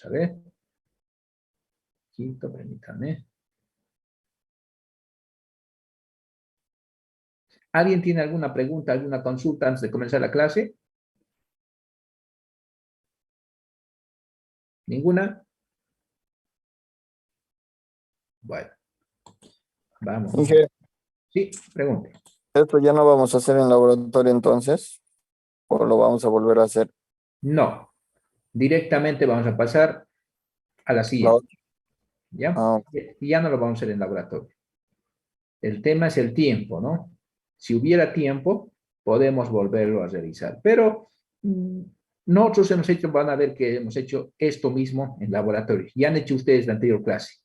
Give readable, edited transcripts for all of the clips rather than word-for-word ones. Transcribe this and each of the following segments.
Vamos a ver. Quinto, permítanme. ¿Alguien tiene alguna pregunta, alguna consulta antes de comenzar la clase? ¿Ninguna? Bueno, vamos. Inge, Sí, pregunte. ¿esto ya no vamos a hacer en laboratorio entonces? ¿O lo vamos a volver a hacer? No, directamente vamos a pasar a la La siguiente, otra. ¿ya? Ah, Y ya no lo vamos a hacer en laboratorio. El tema es el tiempo, ¿no? Si hubiera tiempo, podemos volverlo a realizar. Pero nosotros hemos hecho, van a ver que hemos hecho esto mismo en laboratorio. Ya han hecho ustedes la anterior clase,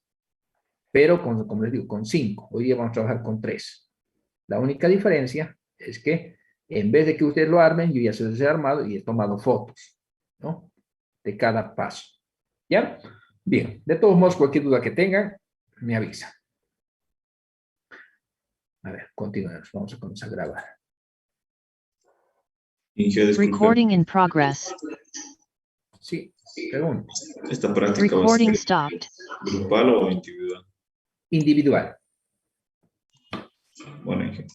pero como les digo, con 5. Hoy día vamos a trabajar con 3. La única diferencia es que en vez de que ustedes lo armen, yo ya se los he armado y he tomado fotos, ¿no? De cada paso. ¿Ya? Bien, de todos modos, cualquier duda que tengan, me avisa. A ver, continuemos. Vamos a comenzar a grabar. Inge, disculpe, Recording in progress. Sí, pregunta. ¿esta práctica va a Recording ser stopped. grupal o individual? Individual. Bueno, Inge.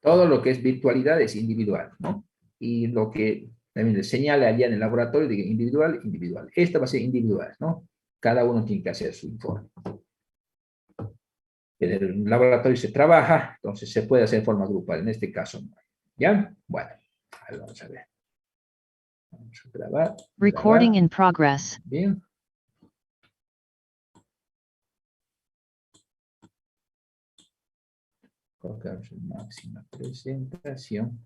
Todo lo que es virtualidad es individual, ¿no? Y lo que también les señala allá en el laboratorio, diga individual, individual. Esta va a ser individual, ¿no? Cada uno tiene que hacer su informe. En el laboratorio se trabaja, entonces se puede hacer de forma grupal, en este caso no. ¿Ya? Bueno, ahí vamos a ver. Vamos a grabar. Recording Grabar. in progress. Bien. Colocamos en máxima presentación.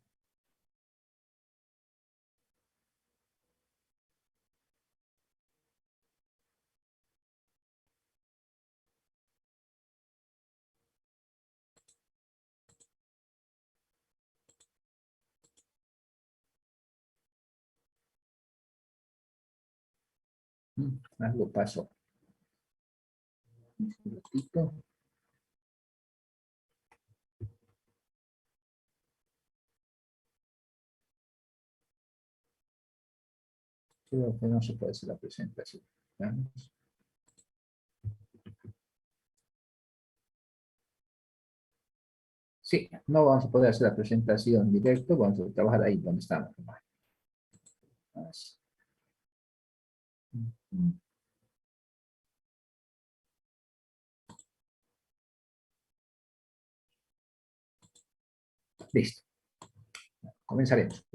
Algo pasó. Un segundito. Creo que no se puede hacer la presentación. Veamos. Sí, no vamos a poder hacer la presentación en directo, vamos a trabajar ahí donde estamos. Listo. Comenzaremos.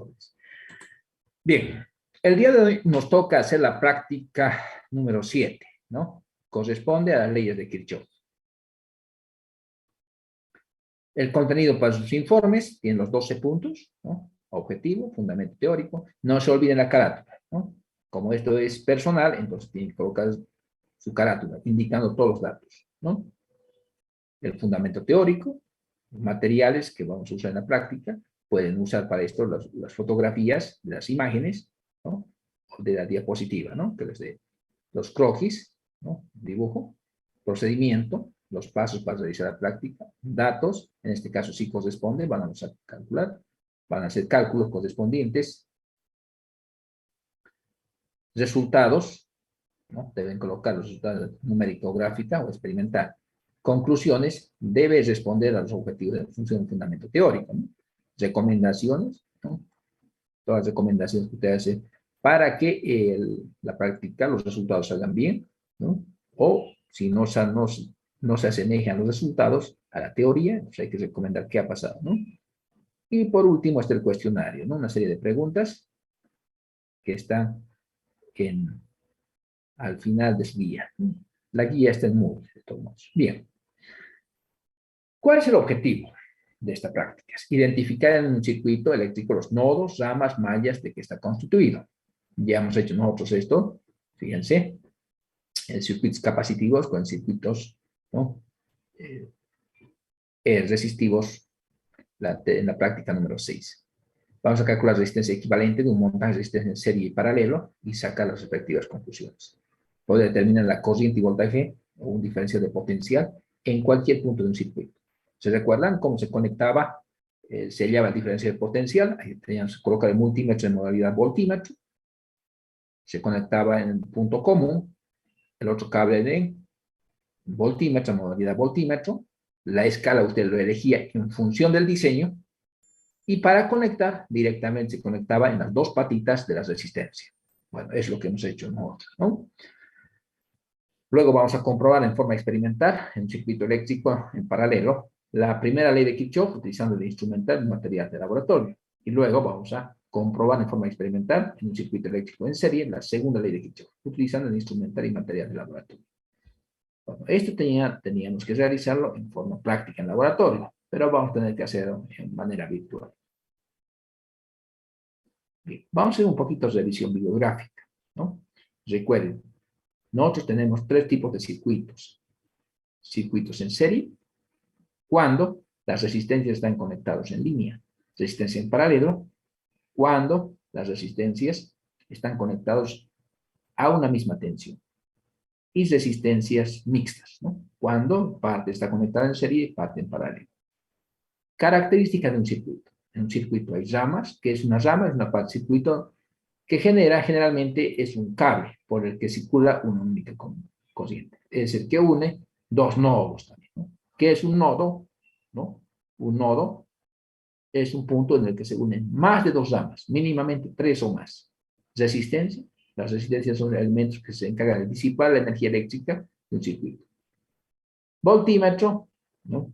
Bien, el día de hoy nos toca hacer la práctica número 7, ¿no? Corresponde a las leyes de Kirchhoff. El contenido para sus informes tiene los 12 puntos, ¿no? Objetivo, fundamento teórico. No se olviden la carátula, ¿no? Como esto es personal, entonces tienen que colocar su carátula, indicando todos los datos, ¿no? El fundamento teórico, los materiales que vamos a usar en la práctica, pueden usar para esto las fotografías de las imágenes, ¿no? De la diapositiva, ¿no? Que les dé los croquis, ¿no? Dibujo, procedimiento, los pasos para realizar la práctica, datos, en este caso sí corresponde, van a calcular, van a hacer cálculos correspondientes, resultados, ¿no? Deben colocar los resultados numérico-gráfica o experimental. Conclusiones, debe responder a los objetivos de la función de fundamento teórico, ¿no? Recomendaciones, ¿no? Todas las recomendaciones que usted hace para que la práctica, los resultados salgan bien, ¿no? O si no se asemejan los resultados a la teoría, pues hay que recomendar qué ha pasado, ¿no? Y por último está el cuestionario, ¿no? Una serie de preguntas que están al final de su guía, ¿no? La guía está en Moodle, de todos modos. Bien. ¿Cuál es el objetivo de esta práctica? Es identificar en un circuito eléctrico los nodos, ramas, mallas de que está constituido. Ya hemos hecho nosotros esto, fíjense, en circuitos capacitivos con circuitos, ¿no? Resistivos en la práctica número 6. Vamos a calcular la resistencia equivalente de un montaje de resistencia en serie y paralelo y sacar las respectivas conclusiones. Puede determinar la corriente y voltaje o un diferencial de potencial en cualquier punto de un circuito. ¿Se recuerdan cómo se conectaba? Se hallaba el diferencial de potencial, ahí teníamos que colocar el multímetro en modalidad voltímetro, se conectaba en el punto común, el otro cable de voltímetro, modalidad voltímetro. La escala usted lo elegía en función del diseño. Y para conectar, directamente se conectaba en las dos patitas de la resistencia. Bueno, es lo que hemos hecho nosotros, ¿no? Luego vamos a comprobar en forma experimental, en un circuito eléctrico en paralelo, la primera ley de Kirchhoff utilizando el instrumental y material de laboratorio. Y luego vamos a comprobar en forma experimental, en un circuito eléctrico en serie, la segunda ley de Kirchhoff, utilizando el instrumental y material de laboratorio. Bueno, esto teníamos que realizarlo en forma práctica en laboratorio, pero vamos a tener que hacerlo en manera virtual. Bien, vamos a hacer un poquito de revisión bibliográfica, ¿no? Recuerden, nosotros tenemos tres tipos de circuitos. Circuitos en serie, cuando las resistencias están conectadas en línea. Resistencia en paralelo, cuando las resistencias están conectadas a una misma tensión. Y resistencias mixtas, ¿no? Cuando parte está conectada en serie y parte en paralelo. Características de un circuito. En un circuito hay ramas, que es una rama, es una parte del circuito que generalmente es un cable por el que circula una única corriente. Es el que une dos nodos también, ¿no? ¿Qué es un nodo? ¿No? Un nodo es un punto en el que se unen más de dos ramas, mínimamente tres o más. Resistencia. Las resistencias son elementos que se encargan de disipar la energía eléctrica de un circuito. Voltímetro, ¿no?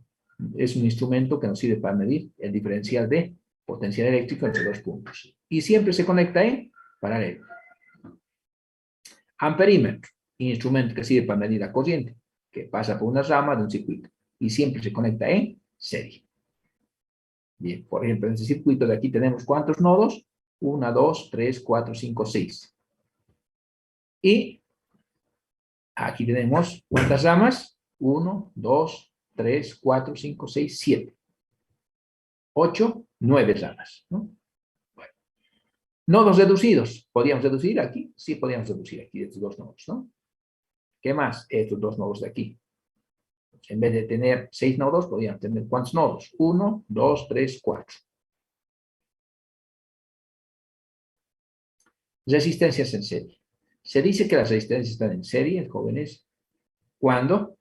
Es un instrumento que nos sirve para medir el diferencial de potencial eléctrico entre dos puntos. Y siempre se conecta en paralelo. Amperímetro, instrumento que sirve para medir la corriente, que pasa por una rama de un circuito. Y siempre se conecta en serie. Bien, por ejemplo, en este circuito de aquí tenemos ¿cuántos nodos? 1, 2, 3, 4, 5, 6. Y aquí tenemos ¿cuántas ramas? 1, 2, 3, 4, 5, 6, 7. 8, 9 ramas, ¿no? Bueno. Nodos reducidos. ¿Podríamos reducir aquí? Sí, podríamos reducir aquí estos dos nodos, ¿no? ¿Qué más? Estos dos nodos de aquí. En vez de tener 6 nodos, podríamos tener ¿cuántos nodos? 1, 2, 3, 4. Resistencias en serie. Se dice que las resistencias están en serie, jóvenes, cuando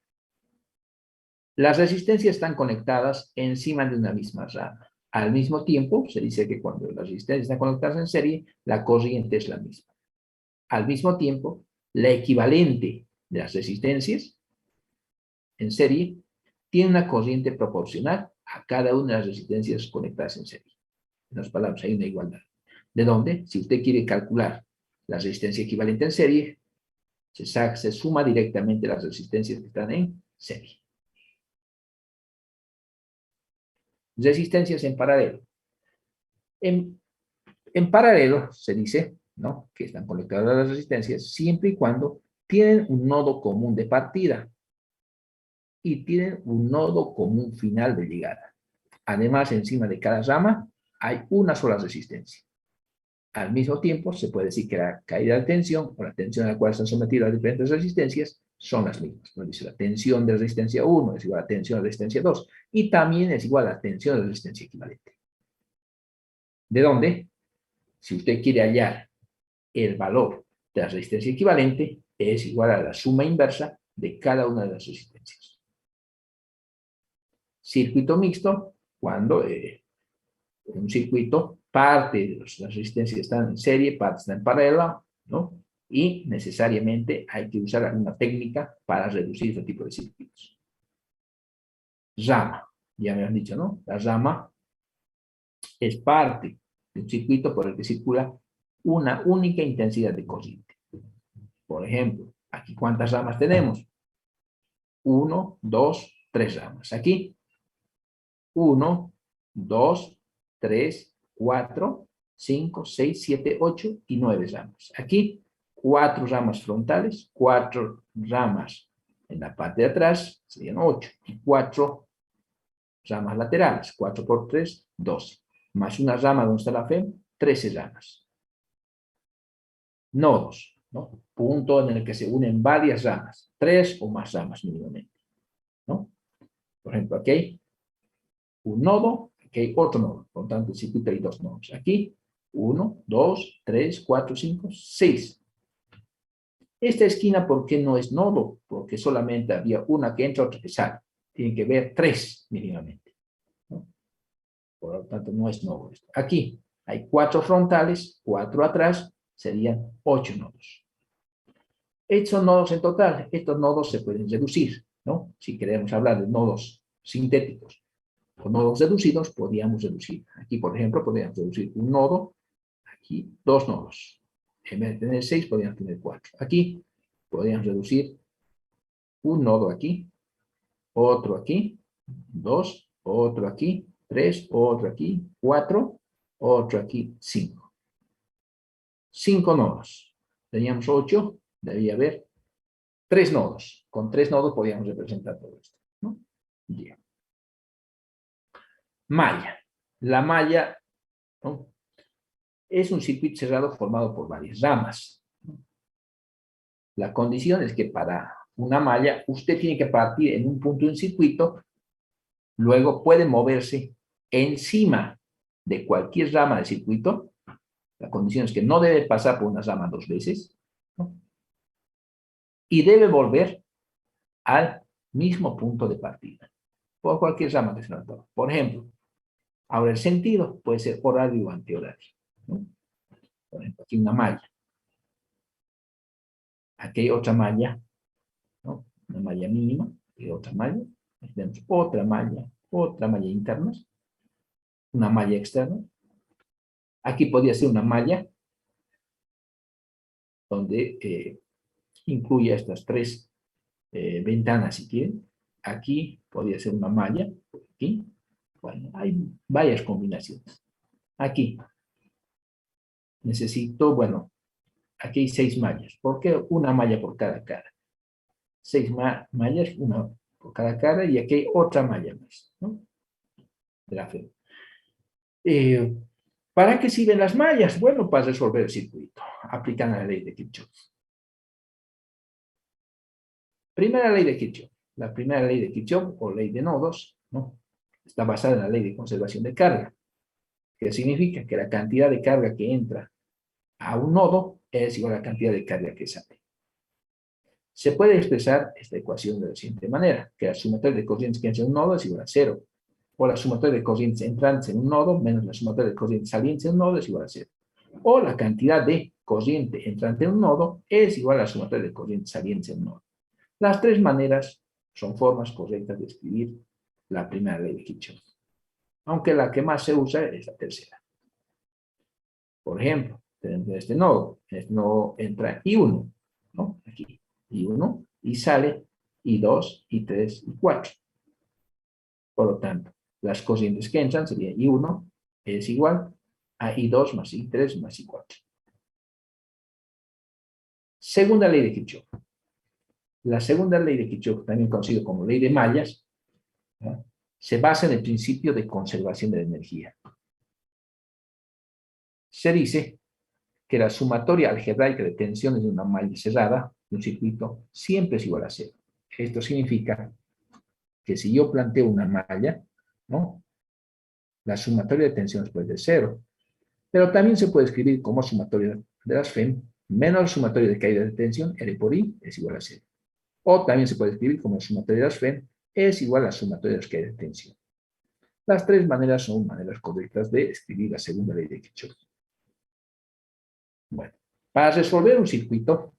las resistencias están conectadas encima de una misma rama. Al mismo tiempo, se dice que cuando las resistencias están conectadas en serie, la corriente es la misma. Al mismo tiempo, la equivalente de las resistencias en serie tiene una corriente proporcional a cada una de las resistencias conectadas en serie. En otras palabras, hay una igualdad. ¿De dónde? Si usted quiere calcular la resistencia equivalente en serie, se suma directamente las resistencias que están en serie. Resistencias en paralelo. En paralelo se dice, ¿no?, que están conectadas las resistencias siempre y cuando tienen un nodo común de partida y tienen un nodo común final de llegada. Además, encima de cada rama hay una sola resistencia. Al mismo tiempo, se puede decir que la caída de tensión o la tensión a la cual están sometidas las diferentes resistencias son las mismas. Nos dice la tensión de resistencia 1 es igual a la tensión de resistencia 2 y también es igual a la tensión de resistencia equivalente. ¿De dónde? Si usted quiere hallar el valor de la resistencia equivalente, es igual a la suma inversa de cada una de las resistencias. Circuito mixto, cuando en un circuito parte de las resistencias están en serie, parte están en paralelo, ¿no? Y necesariamente hay que usar alguna técnica para reducir este tipo de circuitos. Rama, ya me han dicho, ¿no? La rama es parte de un circuito por el que circula una única intensidad de corriente. Por ejemplo, aquí ¿cuántas ramas tenemos? 1, 2, 3 ramas. Aquí 1, 2, 3, 4, 5, 6, 7, 8 y 9 ramas. Aquí 4 ramas frontales, 4 ramas en la parte de atrás, serían 8, y 4 ramas laterales, 4 por 3, 12, más una rama donde está la FEM, 13 ramas. Nodos, ¿no? Punto en el que se unen varias ramas, 3 o más ramas mínimamente, ¿no? Por ejemplo, aquí hay un nodo, aquí hay otro nodo, por lo tanto el circuito hay 2 nodos. Aquí, 1, 2, 3, 4, 5, 6 Esta esquina, ¿por qué no es nodo? Porque solamente había una que entra, otra que sale. Tiene que ver 3 mínimamente, ¿no? Por lo tanto, no es nodo esto. Aquí hay 4 frontales, 4 atrás, serían 8 nodos. Estos son nodos en total. Estos nodos se pueden reducir, ¿no? Si queremos hablar de nodos sintéticos o nodos reducidos, podríamos reducir. Aquí, por ejemplo, podríamos reducir un nodo, aquí 2 nodos. En vez de tener 6, podríamos tener 4. Aquí podríamos reducir un nodo aquí, otro aquí, 2, otro aquí, 3, otro aquí, 4, otro aquí, 5. 5 nodos. Teníamos 8, debía haber 3 nodos. Con 3 nodos podíamos representar todo esto, ¿no? Bien. Malla. La malla, ¿no?, es un circuito cerrado formado por varias ramas. La condición es que para una malla, usted tiene que partir en un punto del circuito, luego puede moverse encima de cualquier rama del circuito. La condición es que no debe pasar por una rama 2 veces, ¿no?, y debe volver al mismo punto de partida, por cualquier rama que se nos toque. Por ejemplo, ahora el sentido puede ser horario o antihorario, ¿no? Por ejemplo, aquí una malla. Aquí hay otra malla, ¿no? Una malla mínima y otra malla. Aquí tenemos otra malla interna, una malla externa. Aquí podría ser una malla donde incluye estas 3 ventanas, si quieren. Aquí podría ser una malla, aquí. Bueno, hay varias combinaciones. Aquí necesito, bueno, aquí hay 6 mallas. ¿Por qué una malla por cada cara? 6 mallas, una por cada cara, y aquí hay otra malla más, ¿no?, de la FEM. ¿Para qué sirven las mallas? Bueno, para resolver el circuito. Aplican la ley de Kirchhoff. Primera ley de Kirchhoff. La primera ley de Kirchhoff, o ley de nodos, ¿no?, está basada en la ley de conservación de carga, que significa que la cantidad de carga que entra a un nodo es igual a la cantidad de carga que sale. Se puede expresar esta ecuación de la siguiente manera, que la sumatoria de corrientes que entra en un nodo es igual a 0, o la sumatoria de corrientes entrantes en un nodo menos la sumatoria de corrientes salientes en un nodo es igual a 0. O la cantidad de corriente entrante en un nodo es igual a la sumatoria de corrientes salientes en un nodo. Las 3 maneras son formas correctas de escribir la primera ley de Kirchhoff, aunque la que más se usa es la tercera. Por ejemplo, tenemos este nodo entra I1, ¿no?, aquí, I1, y sale I2, I3 y 4. Por lo tanto, las corrientes que entran serían I1 es igual a I2 más I3 más I4. Segunda ley de Kirchhoff. La segunda ley de Kirchhoff, también conocida como ley de mallas, ¿no?, se basa en el principio de conservación de la energía. Se dice que la sumatoria algebraica de tensiones de una malla cerrada, de un circuito, siempre es igual a 0. Esto significa que si yo planteo una malla, ¿no?, la sumatoria de tensiones puede ser 0, pero también se puede escribir como sumatoria de las FEM menos la sumatoria de caída de tensión, R por I, es igual a 0. O también se puede escribir como sumatoria de las FEM es igual a la sumatoria de las caídas de tensión. Las 3 maneras son maneras correctas de escribir la segunda ley de Kirchhoff. Bueno, para resolver un circuito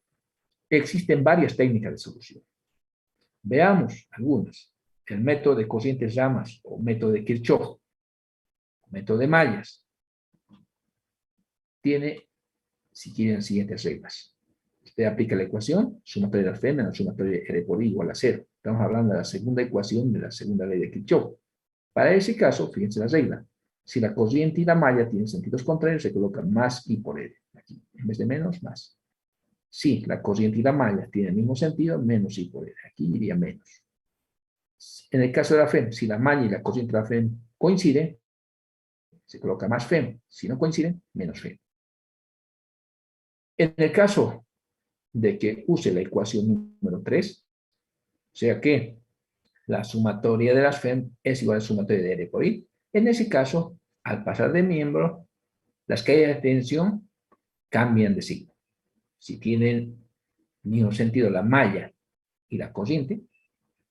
existen varias técnicas de solución. Veamos algunas. El método de corrientes ramas o método de Kirchhoff, método de mallas, tiene, si quieren, las siguientes reglas. Usted aplica la ecuación, sumatoria de la FEM menos sumatoria de R por I igual a 0. Estamos hablando de la segunda ecuación de la segunda ley de Kirchhoff. Para ese caso, fíjense la regla. Si la corriente y la malla tienen sentidos contrarios, se coloca más I por R. Aquí, en vez de menos, más. Si la corriente y la malla tienen el mismo sentido, menos I por R. Aquí iría menos. En el caso de la FEM, si la malla y la corriente de la FEM coinciden, se coloca más FEM. Si no coinciden, menos FEM. En el caso de que use la ecuación número 3, o sea que la sumatoria de las FEM es igual a la sumatoria de R por I, en ese caso, al pasar de miembro, las caídas de tensión cambian de signo. Si tienen mismo sentido la malla y la corriente,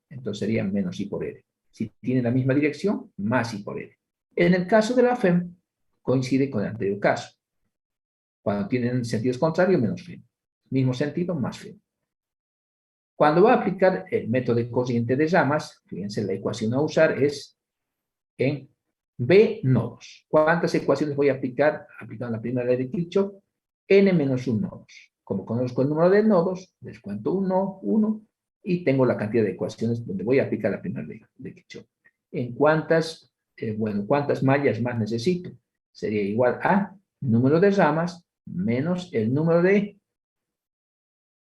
entonces sería menos I por R. Si tienen la misma dirección, más I por R. En el caso de la FEM, coincide con el anterior caso. Cuando tienen sentidos contrarios, menos FEM. Mismo sentido, más FEM. Cuando va a aplicar el método de corriente de ramas, fíjense, la ecuación a usar es en B nodos. ¿Cuántas ecuaciones voy a aplicar? Aplicando la primera ley de Kirchhoff, n menos 1 nodos. Como conozco el número de nodos, descuento 1, y tengo la cantidad de ecuaciones donde voy a aplicar la primera ley de Kirchhoff. ¿En cuántas mallas más necesito? Sería igual a número de ramas menos el número de,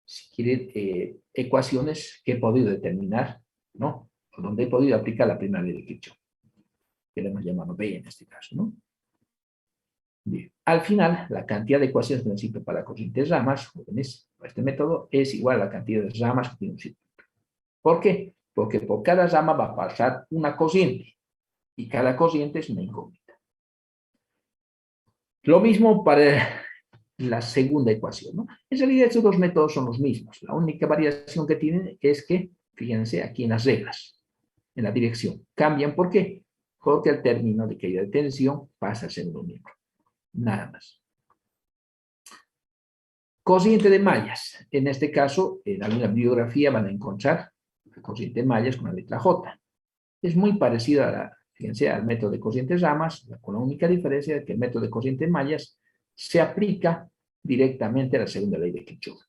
si quieren, ecuaciones que he podido determinar, ¿no? O donde he podido aplicar la primera ley de Kirchhoff, que le hemos llamado B en este caso, ¿no? Bien. Al final, la cantidad de ecuaciones que necesito para la corriente de ramas, jóvenes, para este método, es igual a la cantidad de ramas que tiene un circuito. ¿Por qué? Porque por cada rama va a pasar una corriente, y cada corriente es una incógnita. Lo mismo para la segunda ecuación, ¿no? En realidad estos dos métodos son los mismos. La única variación que tienen es que, fíjense aquí en las reglas, en la dirección, cambian. ¿Por qué? Porque el término de caída de tensión pasa a ser lo mismo. Nada más. Corriente de mallas. En este caso, en alguna bibliografía van a encontrar la corriente de mallas con la letra J. Es muy parecida fíjense, al método de corriente de ramas, con la única diferencia de que el método de corriente de mallas se aplica directamente a la segunda ley de Kirchhoff.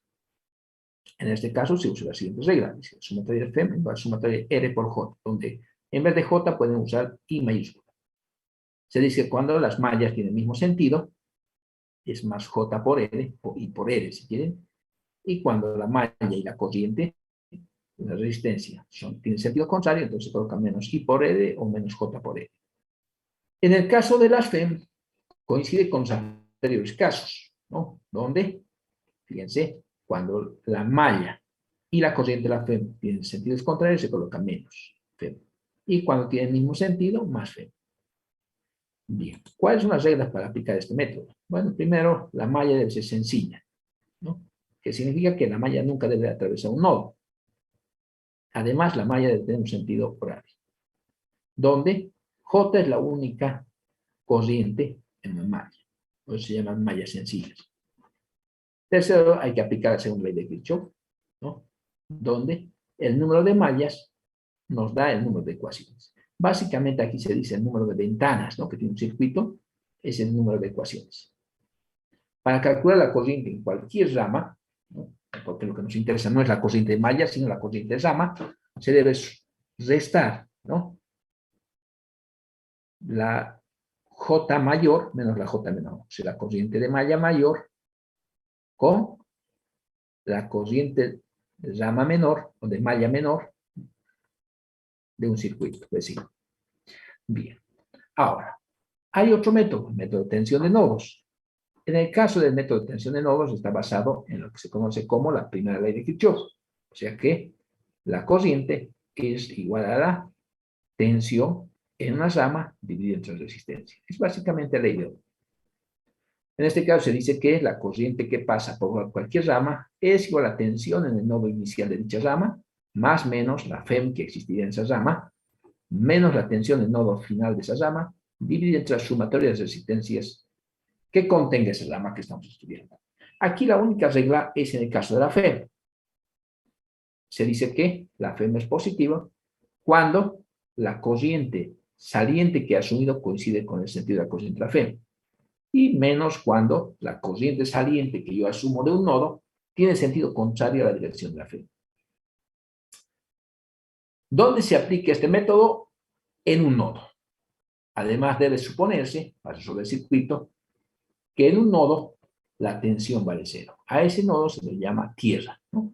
En este caso se usa la siguiente regla: dice, sumatoria de FEM igual a sumatoria de R por J, donde en vez de J pueden usar I mayúscula. Se dice que cuando las mallas tienen el mismo sentido, es más J por R, o I por R si quieren, y cuando la malla y la corriente, la resistencia, tienen sentido contrario, entonces se coloca menos I por R o menos J por R. En el caso de las FEM, coincide con los anteriores casos, ¿no? Donde, fíjense, cuando la malla y la corriente de la FEM tienen sentidos contrarios, se coloca menos FEM. Y cuando tienen el mismo sentido, más FEM. Bien, ¿cuáles son las reglas para aplicar este método? Bueno, primero, la malla debe ser sencilla, ¿no? Que significa que la malla nunca debe atravesar un nodo. Además, la malla debe tener un sentido horario, donde J es la única corriente en la malla. Por eso se llaman mallas sencillas. Tercero, hay que aplicar la segunda ley de Kirchhoff, ¿no? Donde el número de mallas nos da el número de ecuaciones. Básicamente aquí se dice el número de ventanas, ¿no? Que tiene un circuito, es el número de ecuaciones. Para calcular la corriente en cualquier rama, ¿no? Porque lo que nos interesa no es la corriente de malla, sino la corriente de rama, se debe restar, ¿no? La J mayor menos la J menor. O sea, la corriente de malla mayor con la corriente de rama menor o de malla menor de un circuito. Es decir, bien. Ahora, hay otro método, el método de tensión de nodos. En el caso del método de tensión de nodos está basado en lo que se conoce como la primera ley de Kirchhoff. O sea que la corriente es igual a la tensión en una rama dividida entre resistencia. Es básicamente la ley de Ohm. En este caso se dice que la corriente que pasa por cualquier rama es igual a la tensión en el nodo inicial de dicha rama, más menos la FEM que existiría en esa rama, menos la tensión en el nodo final de esa rama, dividida entre la sumatoria de resistencias que contenga esa rama que estamos estudiando. Aquí la única regla es en el caso de la FEM. Se dice que la FEM es positiva cuando la corriente saliente que ha asumido coincide con el sentido de la corriente de la FEM. Y menos cuando la corriente saliente que yo asumo de un nodo tiene sentido contrario a la dirección de la FEM. ¿Dónde se aplica este método? En un nodo. Además debe suponerse, para resolver el circuito, que en un nodo la tensión vale 0. A ese nodo se le llama tierra, ¿no?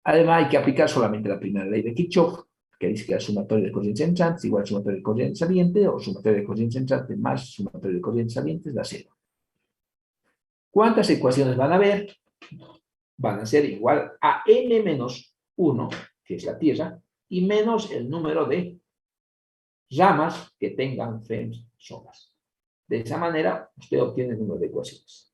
Además hay que aplicar solamente la primera ley de Kirchhoff, que dice que la sumatoria de corrientes entrantes es igual a sumatoria de corriente saliente, o sumatoria de corrientes entrantes más sumatoria de corrientes salientes da 0. ¿Cuántas ecuaciones van a haber? Van a ser igual a n menos 1, que es la tierra, y menos el número de ramas que tengan FEMs solas. De esa manera, usted obtiene el número de ecuaciones.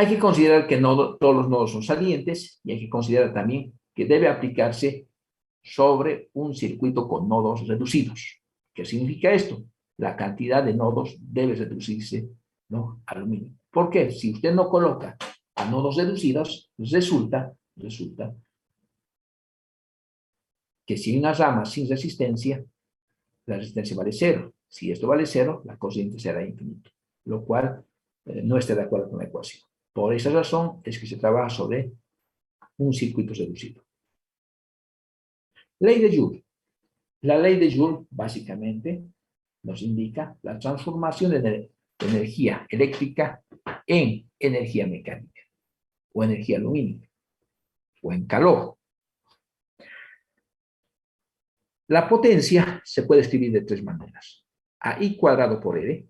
Hay que considerar que todos los nodos son salientes y hay que considerar también que debe aplicarse sobre un circuito con nodos reducidos. ¿Qué significa esto? La cantidad de nodos debe reducirse, ¿no?, al mínimo. ¿Por qué? Si usted no coloca a nodos reducidos, resulta que si hay una rama sin resistencia, la resistencia vale cero. Si esto vale cero, la corriente será infinita, lo cual no está de acuerdo con la ecuación. Por esa razón es que se trabaja sobre un circuito reducido. Ley de Joule. La ley de Joule básicamente nos indica la transformación de energía eléctrica en energía mecánica, o energía lumínica, o en calor. La potencia se puede escribir de tres maneras: a I cuadrado por R,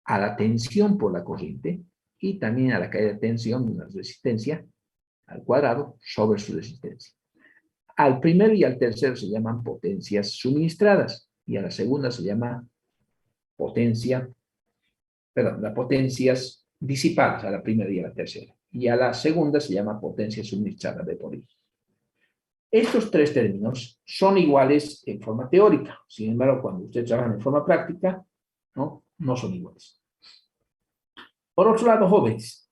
a la tensión por la corriente, y también a la caída de tensión de una resistencia al cuadrado sobre su resistencia. Al primero y al tercero se llaman potencias suministradas, y a la segunda se llama las potencias disipadas, a la primera y a la tercera. Y a la segunda se llama potencia suministrada de por I. Estos tres términos son iguales en forma teórica. Sin embargo, cuando ustedes trabajan en forma práctica, no son iguales. Por otro lado, jóvenes,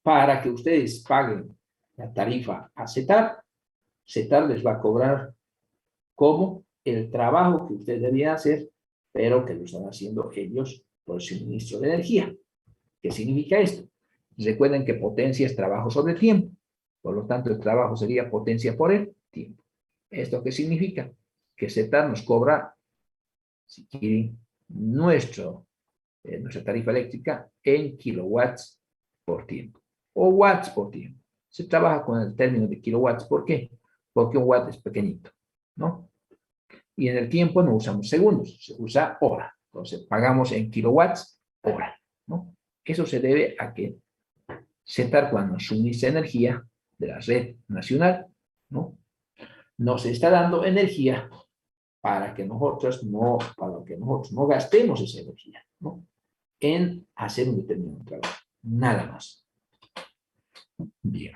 para que ustedes paguen la tarifa a CETAR, CETAR les va a cobrar como el trabajo que ustedes debían hacer, pero que lo están haciendo ellos por el suministro de energía. ¿Qué significa esto? Recuerden que potencia es trabajo sobre tiempo. Por lo tanto, el trabajo sería potencia por el tiempo. ¿Esto qué significa? Que CETAR nos cobra, si quieren, nuestra tarifa eléctrica en kilowatts por tiempo, o watts por tiempo. Se trabaja con el término de kilowatts. ¿Por qué? Porque un watt es pequeñito, ¿no? Y en el tiempo no usamos segundos, se usa hora. Entonces, pagamos en kilowatts hora, ¿no? Eso se debe a que CETAR, cuando suministra energía de la red nacional, ¿no?, nos está dando energía para que nosotros no gastemos esa energía, ¿no?, en hacer un determinado trabajo. Nada más. Bien.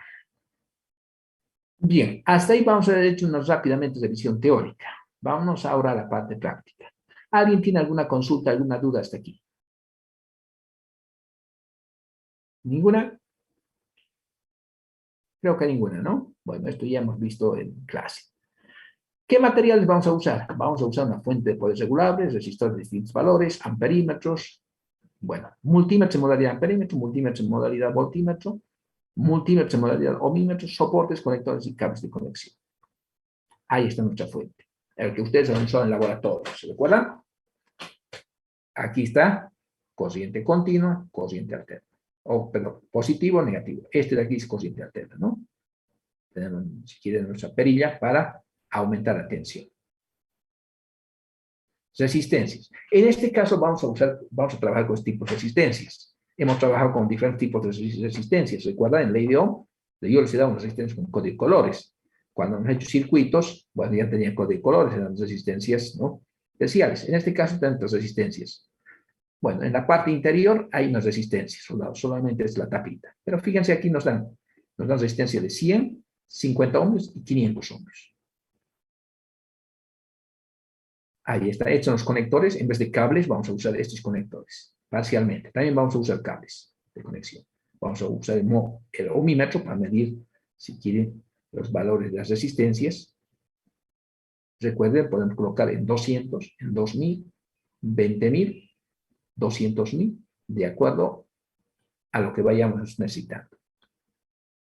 Bien, hasta ahí vamos a haber hecho una rápidamente revisión teórica. Vámonos ahora a la parte práctica. ¿Alguien tiene alguna consulta, alguna duda hasta aquí? ¿Ninguna? Creo que ninguna, ¿no? Bueno, esto ya hemos visto en clase. ¿Qué materiales vamos a usar? Vamos a usar una fuente de poder regulables, resistores de distintos valores, amperímetros, bueno, multímetro en modalidad amperímetro, multímetro en modalidad voltímetro, multímetro en modalidad ohmímetro, soportes, conectores y cables de conexión. Ahí está nuestra fuente, el que ustedes han usado en el laboratorio, ¿se recuerdan? Aquí está corriente continua, corriente alterna. Perdón, positivo o negativo. Este de aquí es corriente alterna, ¿no? Tenemos, si quieren, nuestra perilla para aumentar la tensión. Resistencias. En este caso vamos a trabajar con este tipo de resistencias. Hemos trabajado con diferentes tipos de resistencias. ¿Recuerdan? En ley de Ohm, yo les he dado una resistencia con código de colores. Cuando hemos hecho circuitos, bueno, ya tenían código de colores, eran resistencias, ¿no?, especiales. En este caso, tantas resistencias. Bueno, en la parte interior hay unas resistencias, solamente es la tapita. Pero fíjense, aquí nos dan resistencia de 100, 50 ohms y 500 ohms. Ahí está, hechos los conectores. En vez de cables, vamos a usar estos conectores, parcialmente. También vamos a usar cables de conexión. Vamos a usar el ohmímetro para medir, si quieren, los valores de las resistencias. Recuerden, podemos colocar en 200, en 2000, 20.000, 200.000, de acuerdo a lo que vayamos necesitando.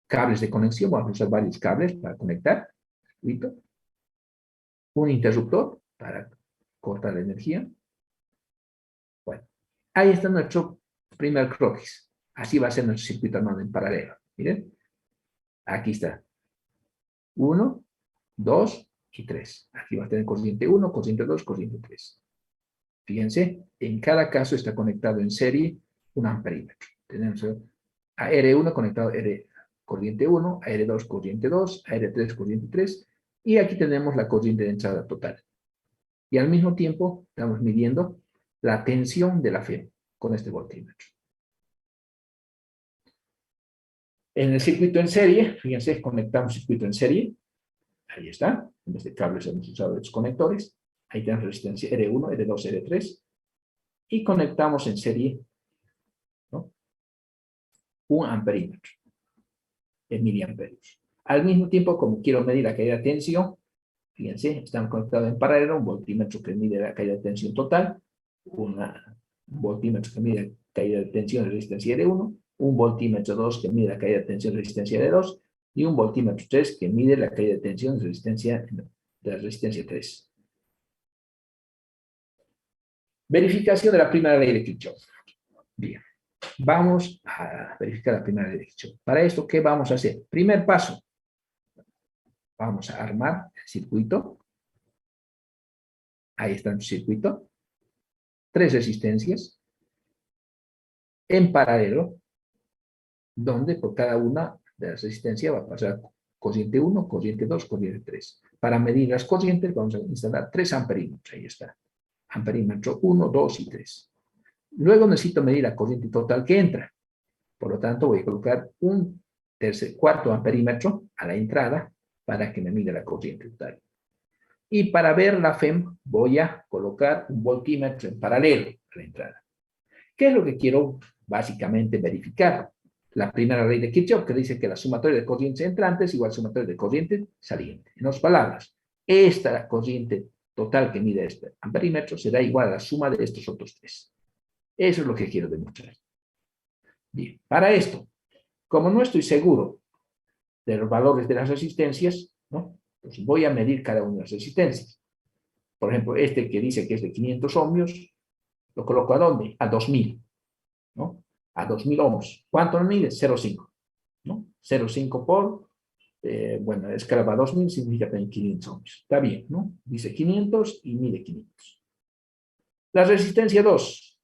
Cables de conexión, vamos a usar varios cables para conectar. Un interruptor para cortar la energía. Bueno, ahí está nuestro primer croquis. Así va a ser nuestro circuito armado en paralelo. Miren, aquí está. 1, 2 y 3. Aquí va a tener corriente 1, corriente 2, corriente 3. Fíjense, en cada caso está conectado en serie un amperímetro. Tenemos a R1 conectado a corriente 1, a R2 corriente 2, a R3 corriente 3, y aquí tenemos la corriente de entrada total. Y al mismo tiempo estamos midiendo la tensión de la FEM con este voltímetro. En el circuito en serie, fíjense, conectamos circuito en serie. Ahí está. En vez de cables hemos usado estos conectores. Ahí tenemos resistencia R1, R2, R3. Y conectamos en serie, ¿no?, un amperímetro en miliamperios. Al mismo tiempo, como quiero medir la caída de tensión, fíjense, están conectados en paralelo un voltímetro que mide la caída de tensión total, un voltímetro que mide la caída de tensión de resistencia R1, un voltímetro 2 que mide la caída de tensión de resistencia R2 y un voltímetro 3 que mide la caída de tensión de la resistencia 3. Verificación de la primera ley de Kirchhoff. Bien, vamos a verificar la primera ley de Kirchhoff. Para esto, ¿qué vamos a hacer? Primer paso, vamos a armar el circuito. Ahí está el circuito. 3 resistencias en paralelo, donde por cada una de las resistencias va a pasar corriente 1, corriente 2, corriente 3. Para medir las corrientes vamos a instalar 3 amperímetros. Ahí está. Amperímetro 1, 2 y 3. Luego necesito medir la corriente total que entra. Por lo tanto, voy a colocar un cuarto amperímetro a la entrada para que me mida la corriente total. Y para ver la FEM voy a colocar un voltímetro en paralelo a la entrada. ¿Qué es lo que quiero básicamente verificar? La primera ley de Kirchhoff, que dice que la sumatoria de corrientes entrantes es igual a la sumatoria de corriente saliente. En otras palabras, esta corriente total que mide este amperímetro será igual a la suma de estos otros 3. Eso es lo que quiero demostrar. Bien, para esto, como no estoy seguro de los valores de las resistencias, ¿no?, pues voy a medir cada una de las resistencias. Por ejemplo, este que dice que es de 500 ohmios, lo coloco ¿a dónde? A 2000, ¿no? A 2000 ohms. ¿Cuánto me mide? 0,5, ¿no? 0,5 por, bueno, escala va a 2000, significa también 500 ohmios. Está bien, ¿no? Dice 500 y mide 500. La resistencia 2,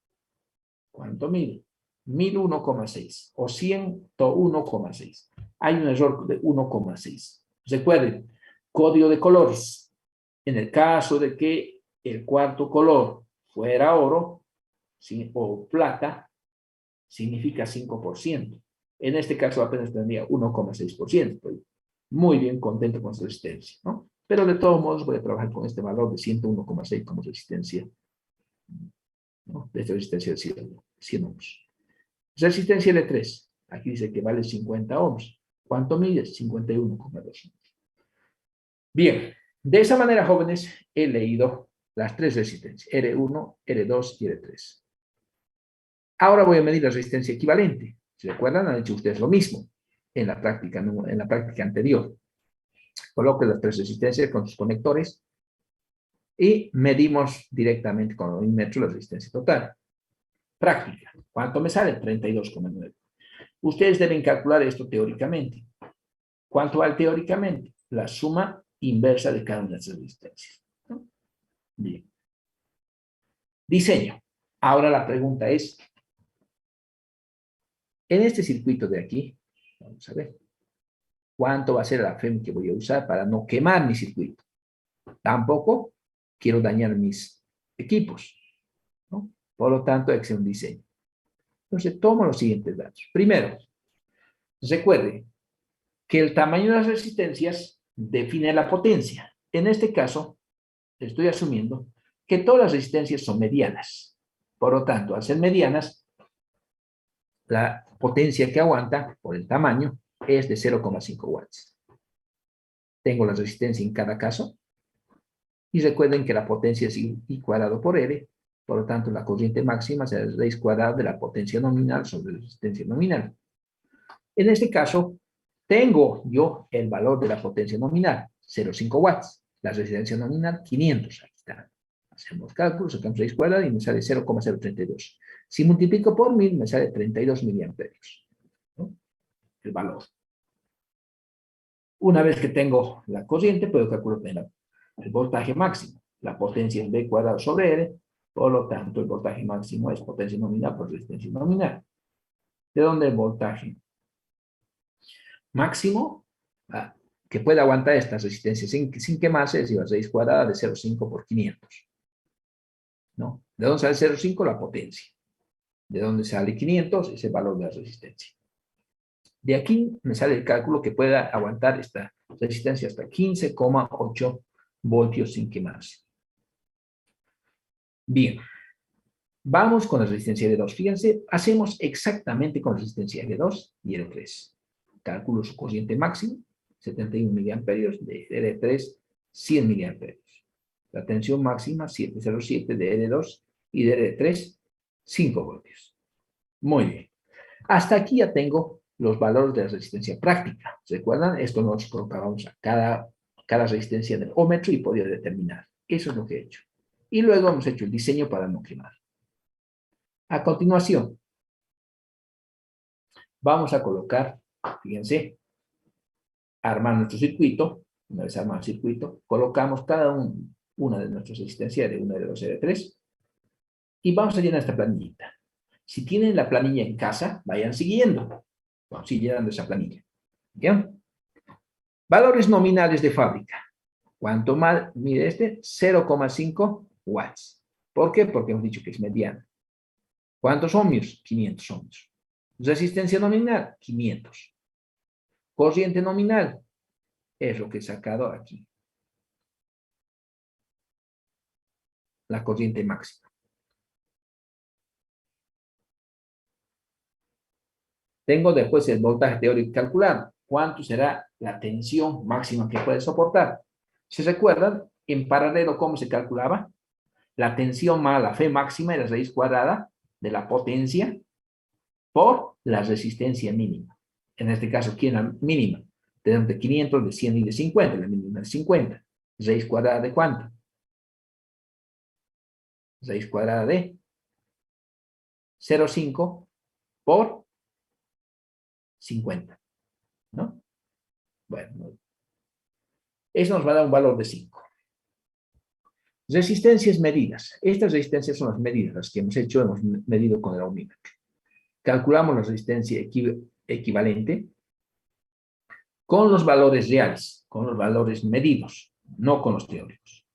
¿cuánto mide? 1001,6 o 101,6. Hay un error de 1,6. Recuerden, código de colores. En el caso de que el cuarto color fuera oro, ¿sí?, o plata, significa 5%. En este caso apenas tendría 1,6%. Estoy muy bien contento con su resistencia, ¿no? Pero de todos modos voy a trabajar con este valor de 101,6 como resistencia, ¿no?, de esta resistencia de 100 ohms. Resistencia L3. Aquí dice que vale 50 ohms. ¿Cuánto mide? 51,2 ohms. Bien, de esa manera, jóvenes, he leído las 3 resistencias, R1, R2 y R3. Ahora voy a medir la resistencia equivalente. ¿Se recuerdan? Han hecho ustedes lo mismo en la práctica anterior. Coloco las 3 resistencias con sus conectores y medimos directamente con el onímetro la resistencia total. Práctica. ¿Cuánto me sale? 32,9. Ustedes deben calcular esto teóricamente. ¿Cuánto vale teóricamente? La suma inversa de cada una de las resistencias, ¿no? Bien. Diseño. Ahora la pregunta es, en este circuito de aquí, vamos a ver, ¿cuánto va a ser la FEM que voy a usar para no quemar mi circuito? Tampoco quiero dañar mis equipos, ¿no? Por lo tanto, hay que hacer un diseño. Entonces, tomo los siguientes datos. Primero, recuerde que el tamaño de las resistencias define la potencia. En este caso, estoy asumiendo que todas las resistencias son medianas. Por lo tanto, al ser medianas, la potencia que aguanta por el tamaño es de 0,5 watts. Tengo la resistencia en cada caso. Y recuerden que la potencia es I cuadrado por R. Por lo tanto, la corriente máxima será la raíz cuadrada de la potencia nominal sobre la resistencia nominal. En este caso, tengo yo el valor de la potencia nominal, 0,5 watts. La resistencia nominal, 500. Aquí está. Hacemos cálculos, sacamos raíz cuadrada y me sale 0,032. Si multiplico por 1000, me sale 32 miliamperios, ¿no?, el valor. Una vez que tengo la corriente, puedo calcular el voltaje máximo. La potencia es V cuadrado sobre R, por lo tanto, el voltaje máximo es potencia nominal por resistencia nominal. ¿De dónde el voltaje máximo que puede aguantar estas resistencias sin quemarse? Es la raíz cuadrada de 0,5 por 500. ¿No? ¿De dónde sale 0,5? La potencia. ¿De dónde sale 500? Es el valor de la resistencia. De aquí me sale el cálculo que pueda aguantar esta resistencia hasta 15,8 voltios sin quemarse. Bien, vamos con la resistencia L2. Fíjense, hacemos exactamente con la resistencia L2 y L3. Cálculo su corriente máximo, 71 miliamperios, de L3, 100 miliamperios. La tensión máxima, 707 de L2 y de L3, 5 voltios. Muy bien. Hasta aquí ya tengo los valores de la resistencia práctica. ¿Recuerdan? Esto nos colocábamos a cada resistencia del ohmmetro y podía determinar. Eso es lo que he hecho. Y luego hemos hecho el diseño para no quemar. A continuación, vamos a colocar, fíjense, armar nuestro circuito. Una vez armado el circuito, colocamos cada una de nuestras resistencias de 1, de 2, de 3 y vamos a llenar esta planillita. Si tienen la planilla en casa, vayan siguiendo. Vamos a ir llenando esa planilla. ¿Bien? Valores nominales de fábrica. ¿Cuánto mide este? 0,5 watts. ¿Por qué? Porque hemos dicho que es mediano. ¿Cuántos ohmios? 500 ohmios. Resistencia nominal, 500. Corriente nominal, es lo que he sacado aquí. La corriente máxima. Tengo después el voltaje teórico calculado. ¿Cuánto será la tensión máxima que puede soportar? ¿Se recuerdan? En paralelo, ¿cómo se calculaba? La tensión más la F máxima era raíz cuadrada de la potencia por la resistencia mínima. En este caso, ¿quién es la mínima? Tenemos de 500, de 100 y de 50. La mínima es 50. ¿Raíz cuadrada de cuánto? Raíz cuadrada de 0,5 por 50. ¿No? Bueno, eso nos va a dar un valor de 5. Resistencias medidas. Estas resistencias son las medidas, las que hemos hecho, hemos medido con el ohmímetro. Calculamos la resistencia equivalente con los valores reales, con los valores medidos, no con los teóricos.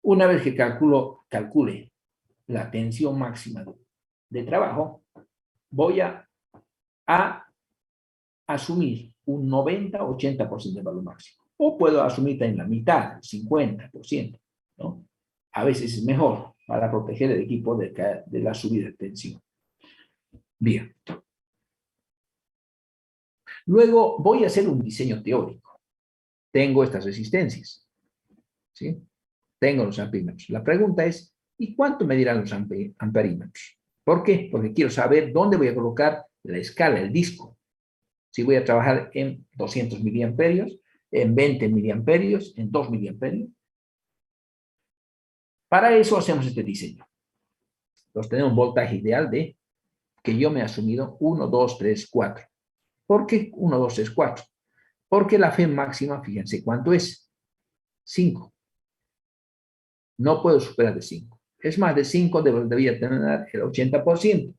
Una vez que calcule la tensión máxima de trabajo, voy a asumir un 90-80% del valor máximo. O puedo asumir en la mitad, el 50%, ¿no? A veces es mejor para proteger el equipo de la subida de tensión. Bien. Luego voy a hacer un diseño teórico. Tengo estas resistencias, ¿sí? Tengo los amperímetros. La pregunta es, ¿y cuánto medirán los amperímetros? ¿Por qué? Porque quiero saber dónde voy a colocar la escala, el disco. Si voy a trabajar en 200 miliamperios, en 20 miliamperios, en 2 miliamperios. Para eso hacemos este diseño. Entonces tenemos un voltaje ideal de, que yo me he asumido, 1, 2, 3, 4. ¿Por qué 1, 2, 3, 4? Porque la F máxima, fíjense cuánto es. 5. No puedo superar de 5. Es más, de 5 debería tener el 80%.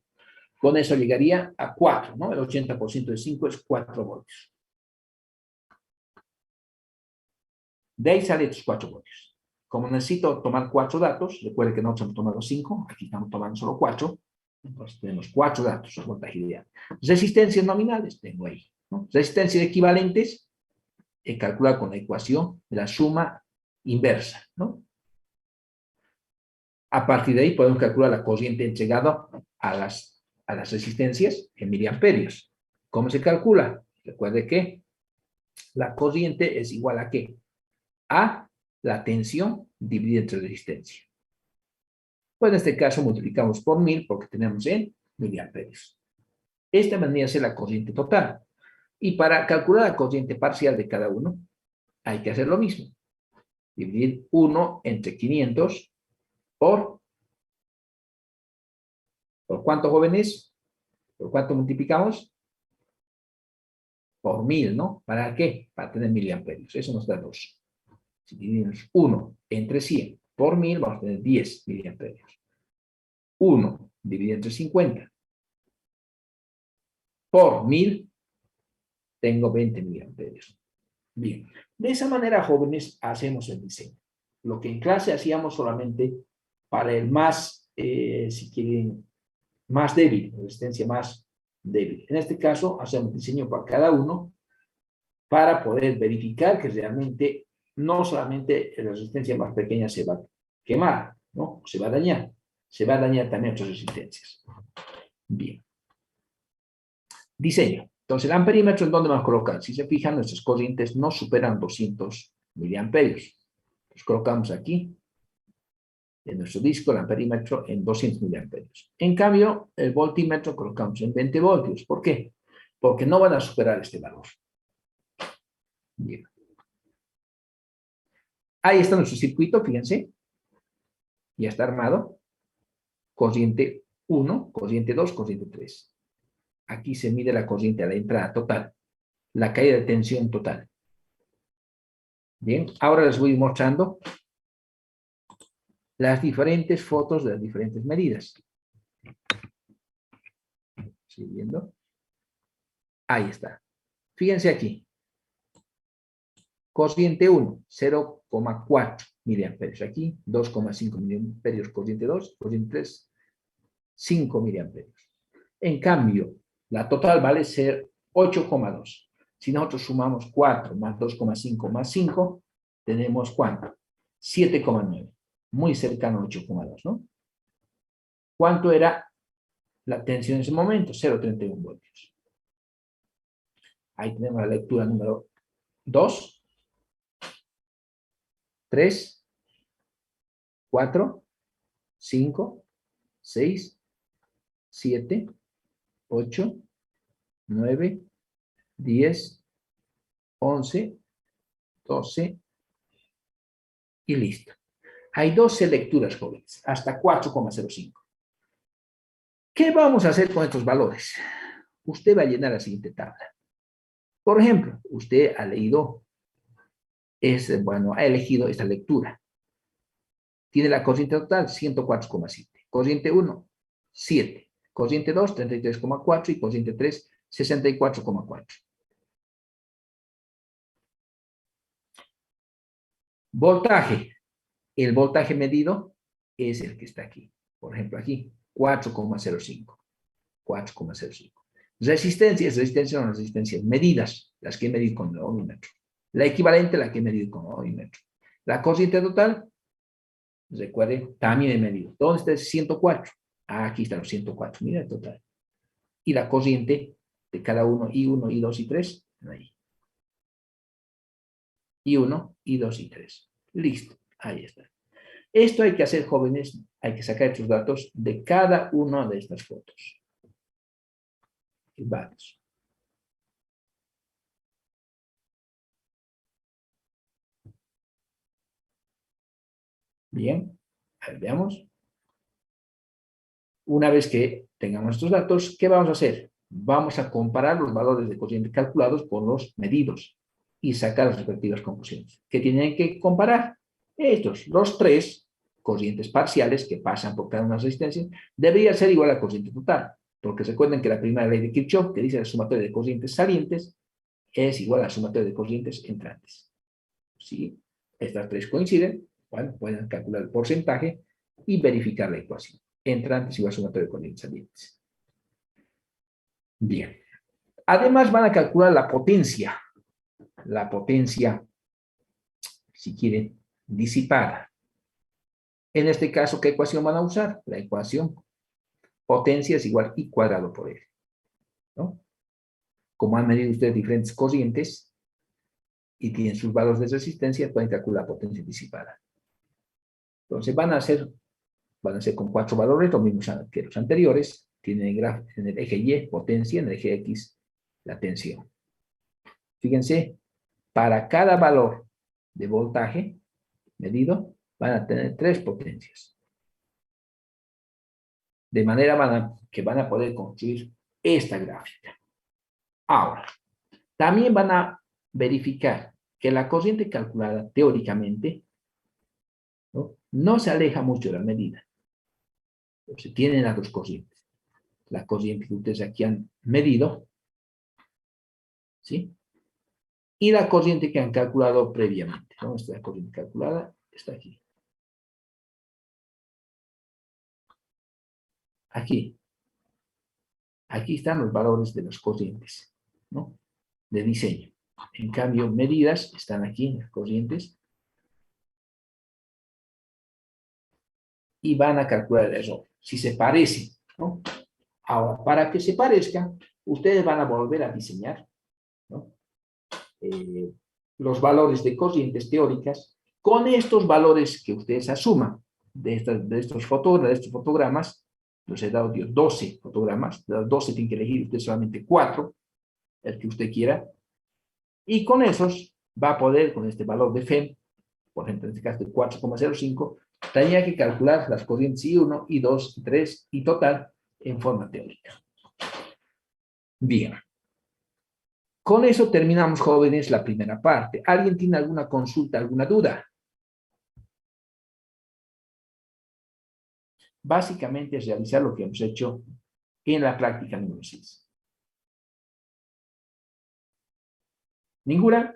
Con eso llegaría a 4, ¿no? El 80% de 5 es 4 voltios. De ahí salen estos 4 voltios. Como necesito tomar 4 datos, recuerden que nosotros hemos tomado 5, aquí estamos tomando solo 4, entonces tenemos 4 datos, el voltaje ideal. Resistencias nominales, tengo ahí, ¿no? Resistencias equivalentes, he calculado con la ecuación de la suma inversa, ¿no? A partir de ahí podemos calcular la corriente entregada a las resistencias en miliamperios. ¿Cómo se calcula? Recuerde que la corriente es igual a ¿qué? A la tensión dividida entre resistencia. Pues en este caso multiplicamos por 1000 porque tenemos en miliamperios. Esta vendría a ser la corriente total. Y para calcular la corriente parcial de cada uno, hay que hacer lo mismo. Dividir 1 entre 500 ¿por cuánto, jóvenes? ¿Por cuánto multiplicamos? Por 1000, ¿no? ¿Para qué? Para tener miliamperios. Eso nos da 2. Si dividimos 1 entre 100 por 1000, vamos a tener 10 miliamperios. 1 dividido entre 50 por 1000, tengo 20 miliamperios. Bien. De esa manera, jóvenes, hacemos el diseño. Lo que en clase hacíamos solamente para el más, si quieren, más débil, resistencia más débil. En este caso, hacemos diseño para cada uno para poder verificar que realmente no solamente la resistencia más pequeña se va a quemar, ¿no? Se va a dañar también otras resistencias. Bien. Diseño. Entonces, el amperímetro, ¿en dónde vamos a colocar? Si se fijan, nuestras corrientes no superan 200 miliamperios. Los colocamos aquí, en nuestro disco, el amperímetro en 200 miliamperios. En cambio, el voltímetro colocamos en 20 voltios. ¿Por qué? Porque no van a superar este valor. Bien. Ahí está nuestro circuito, fíjense. Ya está armado. Corriente 1, corriente 2, corriente 3. Aquí se mide la corriente a la entrada total, la caída de tensión total. Bien, ahora les voy mostrando las diferentes fotos de las diferentes medidas. ¿Sí viendo? Ahí está. Fíjense aquí. Corriente 1, 0,4 miliamperios. Aquí, 2,5 miliamperios corriente 2, corriente 3, 5 miliamperios. En cambio, la total vale ser 8,2. Si nosotros sumamos 4 más 2,5 más 5, tenemos ¿cuánto? 7,9. Muy cercano a 8,2, ¿no? ¿Cuánto era la tensión en ese momento? 0,31 voltios. Ahí tenemos la lectura número 2, 3, 4, 5, 6, 7, 8, 9, 10, 11, 12 y listo. Hay 12 lecturas jóvenes, hasta 4,05. ¿Qué vamos a hacer con estos valores? Usted va a llenar la siguiente tabla. Por ejemplo, usted ha leído, ha elegido esta lectura. Tiene la corriente total 104,7. Corriente 1, 7. Corriente 2, 33,4 y corriente 3, 64,4. Voltaje. El voltaje medido es el que está aquí. Por ejemplo, aquí, 4,05. 4,05. Resistencias, resistencia o no resistencias, medidas, las que he medido con el ohmímetro. La equivalente, la que he medido con el ohmímetro. La corriente total, recuerden, también he medido. ¿Dónde está el 104? Aquí están los 104, mira el total. Y la corriente de cada uno, I1, I2 y 3, ahí. I1, I2 y 3. Listo, ahí está. Esto hay que hacer, jóvenes, hay que sacar estos datos de cada una de estas fotos. Vamos. Bien, a ver, veamos. Una vez que tengamos estos datos, ¿qué vamos a hacer? Vamos a comparar los valores de corriente calculados con los medidos y sacar las respectivas conclusiones. ¿Qué tienen que comparar? Estos, los tres corrientes parciales que pasan por cada una de las resistencias, debería ser igual a la corriente total, porque recuerden que la primera ley de Kirchhoff, que dice la sumatoria de corrientes salientes, es igual a la sumatoria de corrientes entrantes. Si estas tres coinciden, bueno, pueden calcular el porcentaje y verificar la ecuación. Entrantes igual a sumatoria de corrientes salientes. Bien. Además van a calcular la potencia. La potencia, si quieren, disipada. En este caso, ¿qué ecuación van a usar? La ecuación potencia es igual a I cuadrado por L. ¿No? Como han medido ustedes diferentes corrientes y tienen sus valores de resistencia, pueden calcular la potencia disipada. Entonces van a ser con 4 valores, los mismos que los anteriores. Tienen en el eje Y potencia, en el eje X la tensión. Fíjense, para cada valor de voltaje medido, van a tener 3 potencias. De manera que van a poder construir esta gráfica. Ahora, también van a verificar que la corriente calculada teóricamente no se aleja mucho de la medida. Entonces, tienen las dos corrientes. La corriente que ustedes aquí han medido, ¿sí? Y la corriente que han calculado previamente. ¿Dónde está la corriente calculada? Está aquí. Aquí. Aquí están los valores de las corrientes, ¿no? De diseño. En cambio, medidas están aquí en las corrientes y van a calcular el error. Si se parece, ¿no? Ahora, para que se parezcan, ustedes van a volver a diseñar, ¿no? Los valores de corrientes teóricas con estos valores que ustedes asuman de estos fotogramas. Los he dado 12 fotogramas, de los 12 tienen que elegir usted solamente 4, el que usted quiera, y con esos va a poder, con este valor de FEM, por ejemplo, en este caso de 4,05, tenía que calcular las corrientes I1, I2, I3 y total en forma teórica. Bien. Con eso terminamos, jóvenes, la primera parte. ¿Alguien tiene alguna consulta, alguna duda? Básicamente es realizar lo que hemos hecho en la práctica número 6. ¿Ninguna?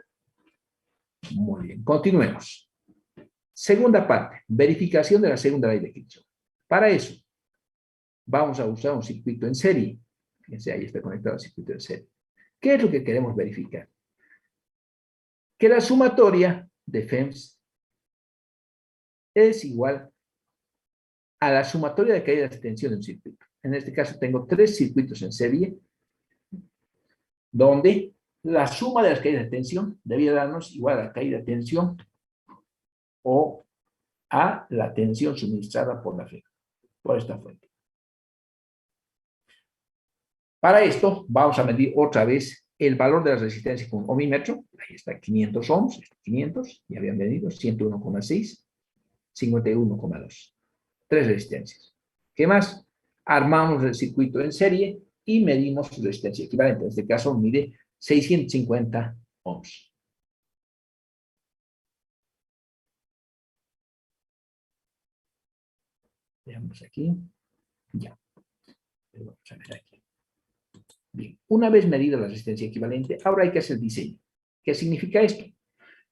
Muy bien, continuemos. Segunda parte, verificación de la segunda ley de Kirchhoff. Para eso, vamos a usar un circuito en serie. Fíjense, ahí está conectado el circuito en serie. ¿Qué es lo que queremos verificar? Que la sumatoria de FEMS es igual a la sumatoria de caída de tensión de un circuito. En este caso tengo 3 circuitos en serie, donde la suma de las caídas de tensión debía darnos igual a la caída de tensión o a la tensión suministrada por la FEM, por esta fuente. Para esto, vamos a medir otra vez el valor de la resistencia con un ohmímetro. Ahí está, 500 ohms, 500, ya habían medido, 101,6, 51,2. 3 resistencias. ¿Qué más? Armamos el circuito en serie y medimos su resistencia equivalente. En este caso, mide 650 ohms. Veamos aquí. Ya. Vamos a ver aquí. Bien, una vez medida la resistencia equivalente, ahora hay que hacer diseño. ¿Qué significa esto?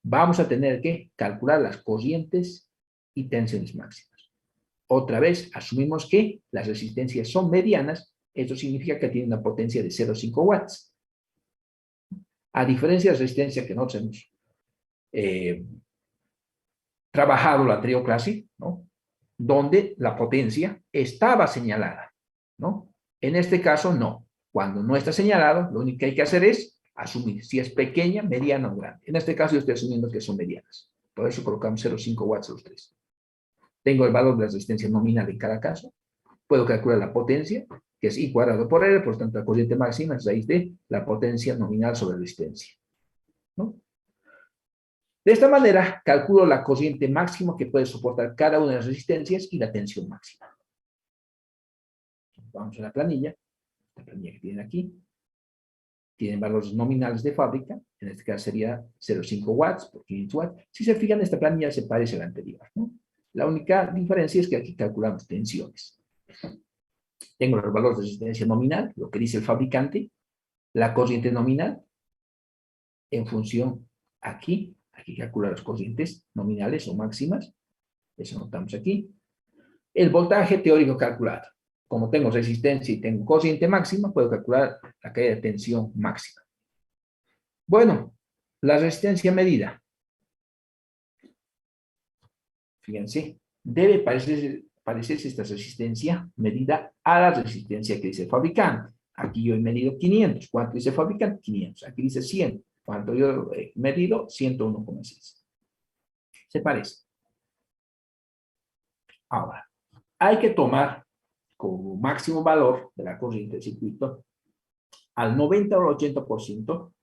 Vamos a tener que calcular las corrientes y tensiones máximas. Otra vez, asumimos que las resistencias son medianas, esto significa que tienen una potencia de 0,5 watts. A diferencia de la resistencia que nosotros hemos trabajado la anterior clase, ¿no? Donde la potencia estaba señalada, ¿no? En este caso, no. Cuando no está señalado, lo único que hay que hacer es asumir si es pequeña, mediana o grande. En este caso, yo estoy asumiendo que son medianas. Por eso colocamos 0,5 watts a los 3. Tengo el valor de la resistencia nominal en cada caso. Puedo calcular la potencia, que es I cuadrado por R, por lo tanto, la corriente máxima es raíz de la potencia nominal sobre la resistencia, ¿no? De esta manera, calculo la corriente máxima que puede soportar cada una de las resistencias y la tensión máxima. Vamos a la planilla que tienen aquí. Tienen valores nominales de fábrica, en este caso sería 0,5 watts por 500 watts. Si se fijan, esta planilla se parece a la anterior, ¿no? La única diferencia es que aquí calculamos tensiones. Tengo los valores de resistencia nominal, lo que dice el fabricante, la corriente nominal, en función aquí calcula las corrientes nominales o máximas, eso notamos aquí. El voltaje teórico calculado. Como tengo resistencia y tengo corriente máxima, puedo calcular la caída de tensión máxima. Bueno, la resistencia medida. Fíjense, debe parecerse esta resistencia medida a la resistencia que dice el fabricante. Aquí yo he medido 500. ¿Cuánto dice el fabricante? 500. Aquí dice 100. ¿Cuánto yo he medido? 101,6. Se parece. Ahora, hay que tomar como máximo valor de la corriente del circuito al 90 o al 80%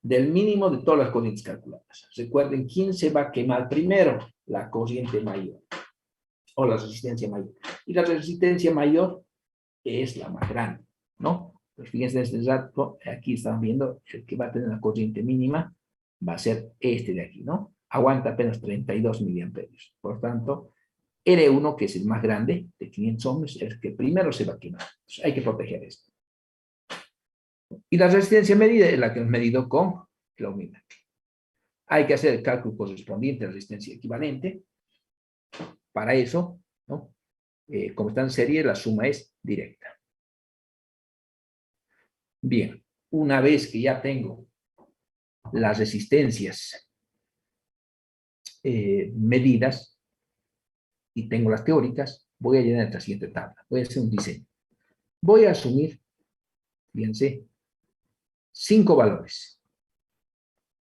del mínimo de todas las corrientes calculadas. Recuerden, ¿quién se va a quemar primero? La corriente mayor o la resistencia mayor. Y la resistencia mayor es la más grande, ¿no? Pues fíjense en este dato, aquí están viendo, el que va a tener la corriente mínima va a ser este de aquí, ¿no? Aguanta apenas 32 miliamperios. Por tanto, R1, que es el más grande, de 500 ohms, es el que primero se va a quemar. Entonces, hay que proteger esto. Y la resistencia medida es la que hemos medido con el ohmímetro. Hay que hacer el cálculo correspondiente a la resistencia equivalente. Para eso, ¿no? como está en serie, la suma es directa. Bien, una vez que ya tengo las resistencias medidas y tengo las teóricas, voy a llenar esta siguiente tabla. Voy a hacer un diseño. Voy a asumir, fíjense, 5 valores.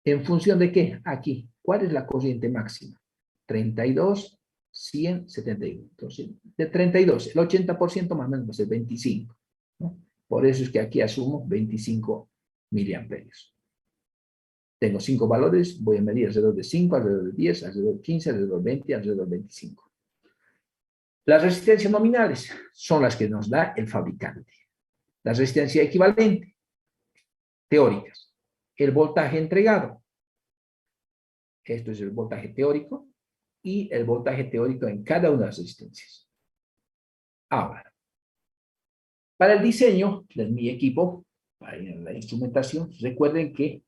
¿En función de qué? Aquí, ¿cuál es la corriente máxima? 32, 100, 71. Entonces, de 32, el 80% más o menos va a ser 25. ¿No? Por eso es que aquí asumo 25 miliamperios. Tengo 5 valores, voy a medir alrededor de 5, alrededor de 10, alrededor de 15, alrededor de 20, alrededor de 25. Las resistencias nominales son las que nos da el fabricante. La resistencia equivalente, teóricas. El voltaje entregado. Esto es el voltaje teórico y el voltaje teórico en cada una de las resistencias. Ahora, para el diseño de mi equipo, para la instrumentación, recuerden que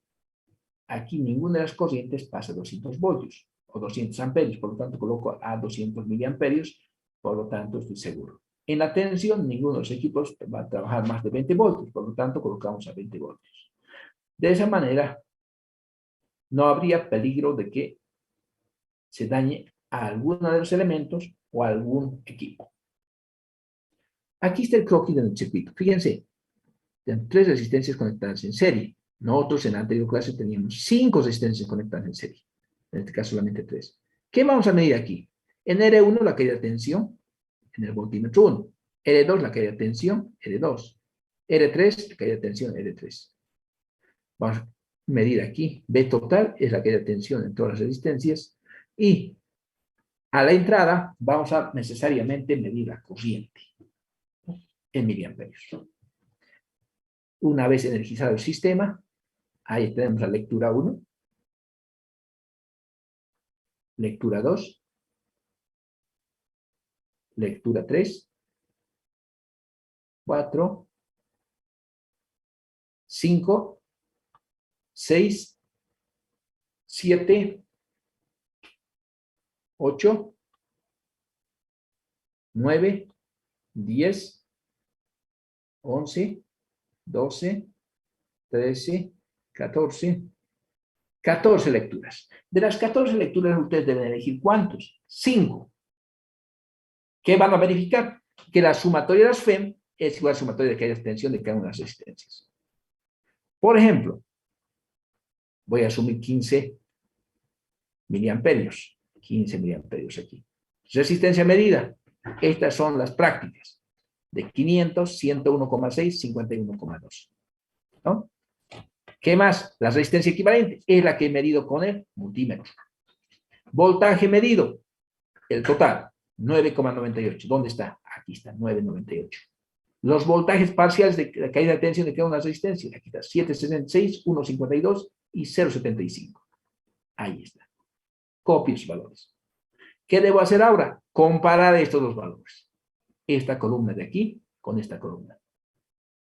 aquí ninguna de las corrientes pasa 200 voltios o 200 amperios, por lo tanto coloco a 200 miliamperios, por lo tanto estoy seguro. En la tensión, ninguno de los equipos va a trabajar más de 20 voltios, por lo tanto colocamos a 20 voltios. De esa manera, no habría peligro de que se dañe a alguno de los elementos o a algún equipo. Aquí está el croquis del circuito. Fíjense, tienen 3 resistencias conectadas en serie. Nosotros en la anterior clase teníamos 5 resistencias conectadas en serie. En este caso solamente 3. ¿Qué vamos a medir aquí? En R1 la caída de tensión, en el voltímetro 1. R2 la caída de tensión, R2. R3 la caída de tensión, R3. Vamos a medir aquí. B total es la caída de tensión en todas las resistencias. Y a la entrada vamos a necesariamente medir la corriente en miliamperios. Una vez energizado el sistema, ahí tenemos la lectura 1, lectura 2, lectura 3, 4, 5, 6, 7, 8, 9, 10, 11, 12, 13, 14, 14 lecturas. De las 14 lecturas ustedes deben elegir ¿cuántos? 5. ¿Qué van a verificar? Que la sumatoria de las FEM es igual a la sumatoria de caída de tensión de cada una de las resistencias. Por ejemplo, voy a asumir 15 miliamperios. 15 miliamperios aquí. Resistencia medida. Estas son las prácticas. De 500, 101,6, 51,2. ¿No? ¿Qué más? La resistencia equivalente es la que he medido con el multímetro. Voltaje medido, el total, 9,98. ¿Dónde está? Aquí está, 9,98. Los voltajes parciales de la caída de tensión de cada una de las resistencias. Aquí está, 7,66, 1,52 y 0,75. Ahí está. Copio los valores. ¿Qué debo hacer ahora? Comparar estos dos valores. Esta columna de aquí con esta columna.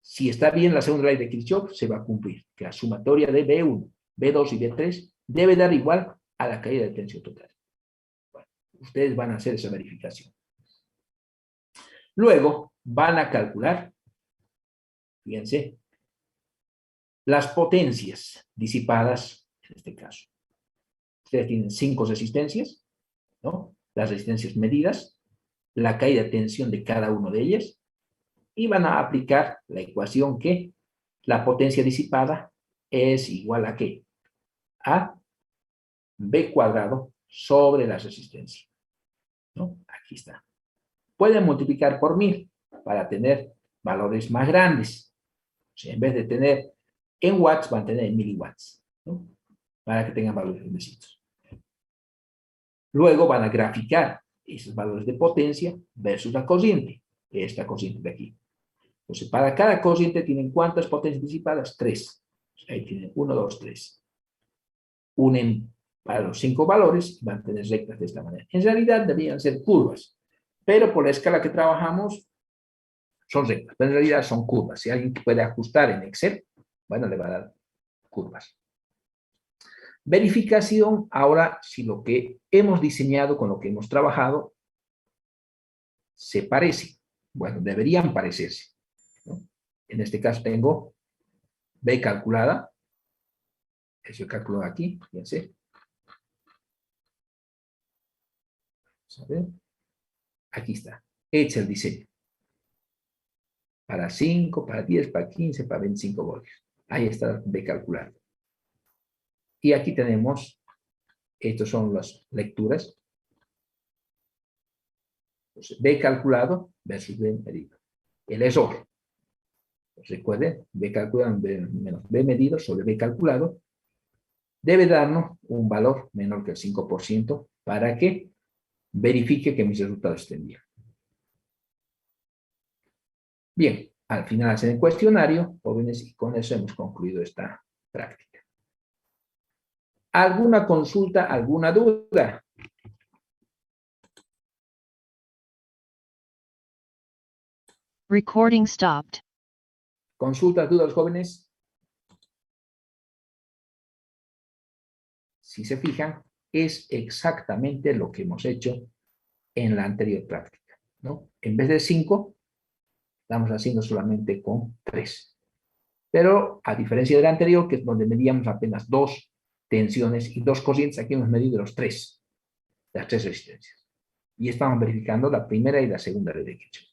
Si está bien la segunda ley de Kirchhoff, se va a cumplir, que la sumatoria de B1, B2 y B3 debe dar igual a la caída de tensión total. Bueno, ustedes van a hacer esa verificación. Luego van a calcular, fíjense, las potencias disipadas en este caso. Ustedes tienen 5 resistencias, ¿no? Las resistencias medidas, la caída de tensión de cada una de ellas, y van a aplicar la ecuación que la potencia disipada es igual a ¿qué? A B cuadrado sobre la resistencia. ¿No? Aquí está. Pueden multiplicar por 1000 para tener valores más grandes. O sea, en vez de tener en watts, van a tener en miliwatts. ¿No? Para que tengan valores grandecitos. Luego van a graficar esos valores de potencia versus la corriente. Esta corriente de aquí. Entonces, para cada corriente tienen ¿cuántas potencias disipadas? 3. Ahí tienen 1, 2, 3. Unen para los 5 valores y van a tener rectas de esta manera. En realidad deberían ser curvas, pero por la escala que trabajamos son rectas, pero en realidad son curvas. Si alguien puede ajustar en Excel, bueno, le va a dar curvas. Verificación, ahora si lo que hemos diseñado con lo que hemos trabajado se parecen. Bueno, deberían parecerse, ¿no? En este caso tengo B calculada. Eso calculo aquí, fíjense. Vamos a ver. Aquí está. Hecho el diseño. Para 5, para 10, para 15, para 25 voltios. Ahí está B calculado. Y aquí tenemos, estas son las lecturas. Entonces, B calculado versus B medido. El error. Recuerden, B calculado menos B medido sobre B calculado debe darnos un valor menor que el 5% para que verifique que mis resultados estén bien. Bien, al final hacen el cuestionario, jóvenes, y con eso hemos concluido esta práctica. ¿Alguna consulta, alguna duda? Recording stopped. ¿Consultas, dudas, jóvenes? Si se fijan, es exactamente lo que hemos hecho en la anterior práctica, ¿no? En vez de 5, estamos haciendo solamente con 3. Pero a diferencia de la anterior, que es donde medíamos apenas 2 tensiones y 2 corrientes, aquí hemos medido las 3 resistencias. Y estamos verificando la primera y la segunda ley de Kirchhoff.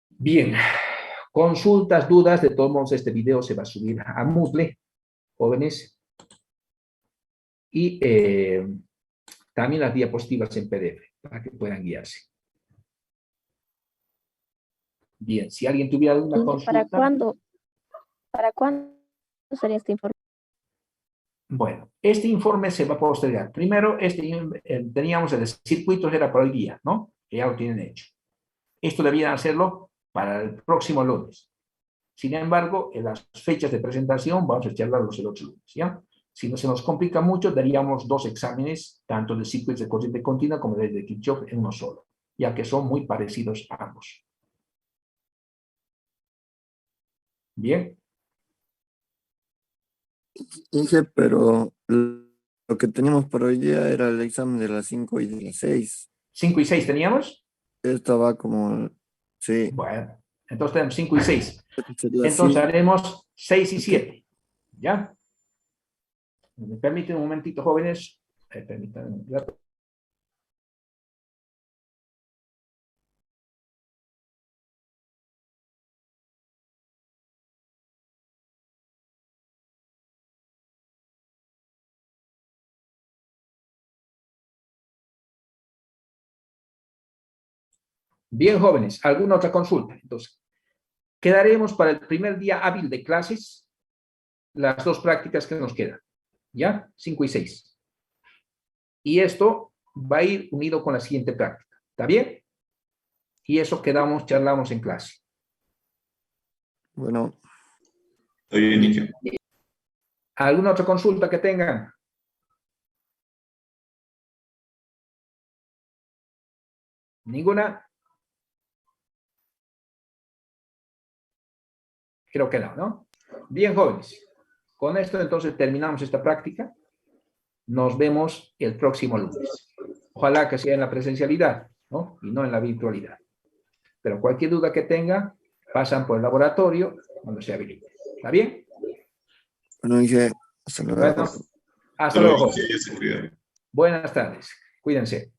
Bien, consultas, dudas, de todos modos este video se va a subir a Moodle, jóvenes. Y también las diapositivas en PDF, para que puedan guiarse. Bien, si alguien tuviera alguna consulta. ¿Para cuándo sería este informe? Bueno, este informe se va a postergar. Primero, teníamos el circuito, era para hoy día, ¿no? Que ya lo tienen hecho. Esto debían hacerlo para el próximo lunes. Sin embargo, en las fechas de presentación vamos a charlarlos el otro lunes, ¿ya? Si no se nos complica mucho, daríamos 2 exámenes, tanto de circuitos de corriente continua como de Kirchhoff en uno solo, ya que son muy parecidos a ambos. Bien. Dije, pero lo que teníamos para hoy día era el examen de las 5 y de las 6. 5 y 6 teníamos. Esta va como, sí. Bueno, entonces tenemos 5 y 6. Sería Entonces así. haremos 6 y 7. ¿Ya? ¿Me permiten un momentito, jóvenes? Permítanme un rato. Bien, jóvenes, ¿alguna otra consulta? Entonces, quedaremos para el primer día hábil de clases las 2 prácticas que nos quedan, ¿ya? 5 y 6. Y esto va a ir unido con la siguiente práctica, ¿está bien? Y eso charlamos en clase. Bueno, Está bien, Ike. ¿Alguna otra consulta que tengan? ¿Ninguna? Creo que no. Bien, jóvenes. Con esto entonces terminamos esta práctica. Nos vemos el próximo lunes. Ojalá que sea en la presencialidad, ¿no? Y no en la virtualidad. Pero cualquier duda que tengan, pasan por el laboratorio cuando se habilite. ¿Está bien? bueno, dije, hasta luego. Bueno, hasta luego. Ya se cuidan. Buenas tardes. Cuídense.